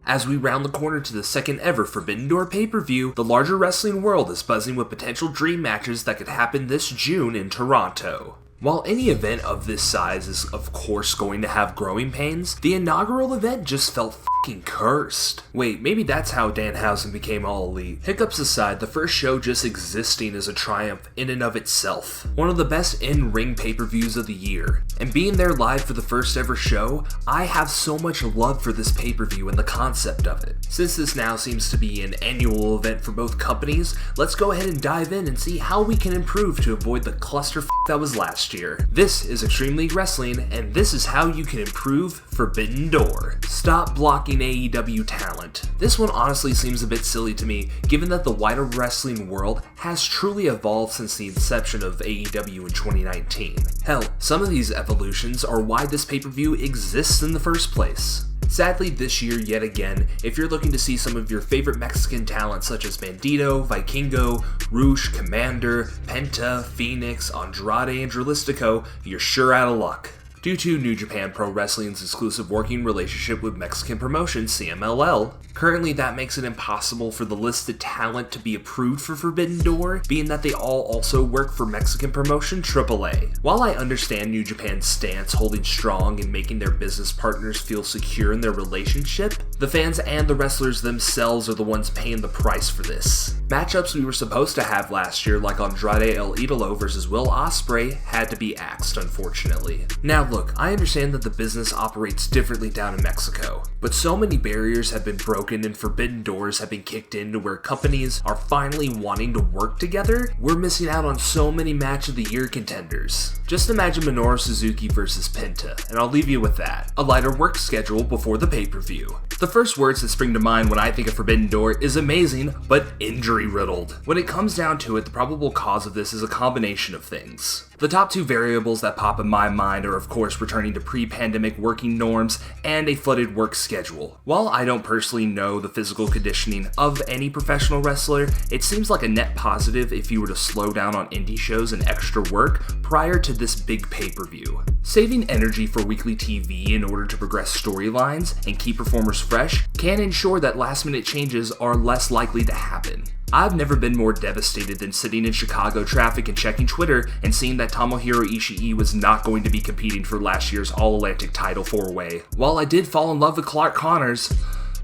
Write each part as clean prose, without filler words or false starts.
As we round the corner to the second ever Forbidden Door pay-per-view, the larger wrestling world is buzzing with potential dream matches that could happen this June in Toronto. While any event of this size is of course going to have growing pains, the inaugural event just felt fucking cursed. Wait, maybe that's how Danhausen became All Elite. Hiccups aside, the first show just existing is a triumph in and of itself. One of the best in-ring pay-per-views of the year. And being there live for the first ever show, I have so much love for this pay-per-view and the concept of it. Since this now seems to be an annual event for both companies, let's go ahead and dive in and see how we can improve to avoid the clusterfuck that was last year. This is Extreme League Wrestling, and this is how you can improve Forbidden Door. Stop blocking AEW Talent. This one honestly seems a bit silly to me, given that the wider wrestling world has truly evolved since the inception of AEW in 2019. Hell, some of these evolutions are why this pay-per-view exists in the first place. Sadly, this year yet again, if you're looking to see some of your favorite Mexican talent such as Bandito, Vikingo, Rush, Commander, Penta, Phoenix, Andrade, and Dralistico, you're sure out of luck. Due to New Japan Pro Wrestling's exclusive working relationship with Mexican promotion CMLL, currently that makes it impossible for the listed talent to be approved for Forbidden Door, being that they all also work for Mexican promotion AAA. While I understand New Japan's stance holding strong and making their business partners feel secure in their relationship, the fans and the wrestlers themselves are the ones paying the price for this. Matchups we were supposed to have last year, like Andrade El Idolo versus Will Ospreay, had to be axed, unfortunately. Now look, I understand that the business operates differently down in Mexico, but so many barriers have been broken and forbidden doors have been kicked in to where companies are finally wanting to work together. We're missing out on so many match of the year contenders. Just imagine Minoru Suzuki versus Penta, and I'll leave you with that. A lighter work schedule before the pay-per-view. The first words that spring to mind when I think of Forbidden Door is amazing, but injury-riddled. When it comes down to it, the probable cause of this is a combination of things. The top two variables that pop in my mind are of course returning to pre-pandemic working norms and a flooded work schedule. While I don't personally know the physical conditioning of any professional wrestler, it seems like a net positive if you were to slow down on indie shows and extra work prior to this big pay-per-view. Saving energy for weekly TV in order to progress storylines and keep performers fresh can ensure that last-minute changes are less likely to happen. I've never been more devastated than sitting in Chicago traffic and checking Twitter and seeing that Tomohiro Ishii was not going to be competing for last year's All-Atlantic title 4-way. While I did fall in love with Clark Connors,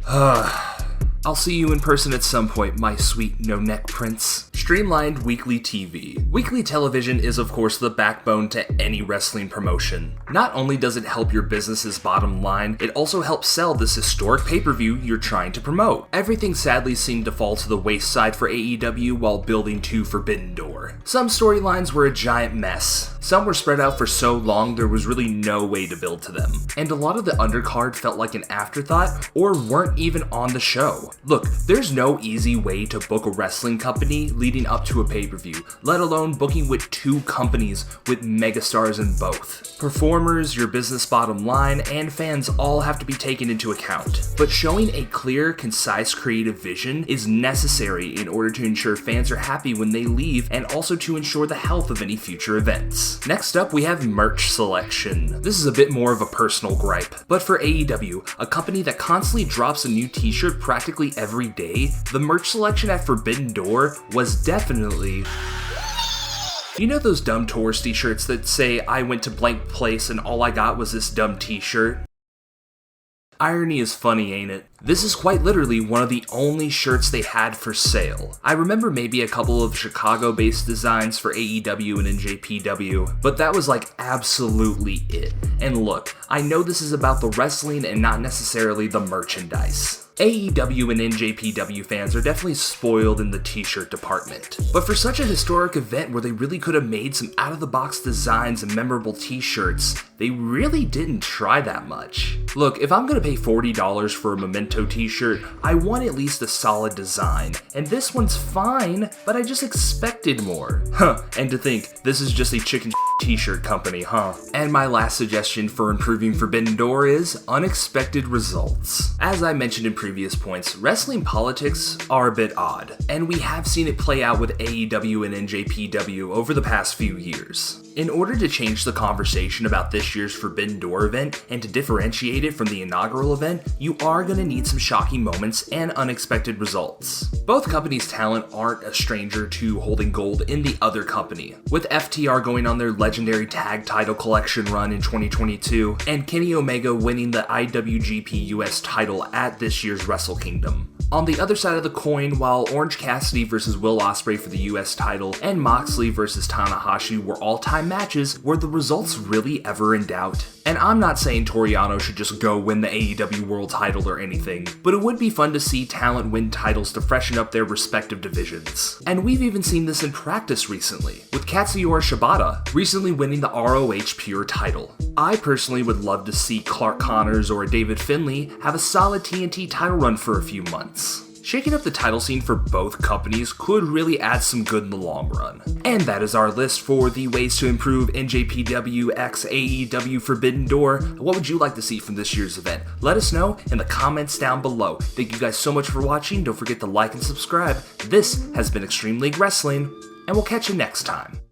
I'll see you in person at some point, my sweet no-neck prince. Streamlined weekly TV. Weekly television is of course the backbone to any wrestling promotion. Not only does it help your business's bottom line, it also helps sell this historic pay-per-view you're trying to promote. Everything sadly seemed to fall to the wayside for AEW while building to Forbidden Door. Some storylines were a giant mess. Some were spread out for so long there was really no way to build to them. And a lot of the undercard felt like an afterthought or weren't even on the show. Look, there's no easy way to book a wrestling company leading up to a pay-per-view, let alone booking with two companies with megastars in both. Performers, your business bottom line, and fans all have to be taken into account. But showing a clear, concise creative vision is necessary in order to ensure fans are happy when they leave and also to ensure the health of any future events. Next up, we have merch selection. This is a bit more of a personal gripe, but for AEW, a company that constantly drops a new t-shirt practically every day, the merch selection at Forbidden Door was definitely... You know those dumb touristy shirts that say, I went to blank place and all I got was this dumb t-shirt? Irony is funny, ain't it? This is quite literally one of the only shirts they had for sale. I remember maybe a couple of Chicago-based designs for AEW and NJPW, but that was like absolutely it. And look, I know this is about the wrestling and not necessarily the merchandise. AEW and NJPW fans are definitely spoiled in the t-shirt department. But for such a historic event where they really could have made some out-of-the-box designs and memorable t-shirts, they really didn't try that much. Look, if I'm gonna pay $40 for a Memento t-shirt, I want at least a solid design. And this one's fine, but I just expected more. And to think, this is just a chicken t-shirt company, huh? And my last suggestion for improving Forbidden Door is unexpected results. As I mentioned in previous points, wrestling politics are a bit odd, and we have seen it play out with AEW and NJPW over the past few years. In order to change the conversation about this year's Forbidden Door event and to differentiate it from the inaugural event, you are going to need some shocking moments and unexpected results. Both companies' talent aren't a stranger to holding gold in the other company, with FTR going on their legendary tag title collection run in 2022, and Kenny Omega winning the IWGP US title at this year's Wrestle Kingdom. On the other side of the coin, while Orange Cassidy vs. Will Ospreay for the US title and Moxley vs. Tanahashi were all-time matches, were the results really ever in doubt? And I'm not saying Toru Yano should just go win the AEW World title or anything, but it would be fun to see talent win titles to freshen up their respective divisions. And we've even seen this in practice recently, with Katsuyori Shibata recently winning the ROH Pure title. I personally would love to see Clark Connors or David Finlay have a solid TNT title run for a few months. Shaking up the title scene for both companies could really add some good in the long run. And that is our list for the ways to improve NJPW x AEW Forbidden Door. What would you like to see from this year's event? Let us know in the comments down below. Thank you guys so much for watching. Don't forget to like and subscribe. This has been Extreme League Wrestling, and we'll catch you next time.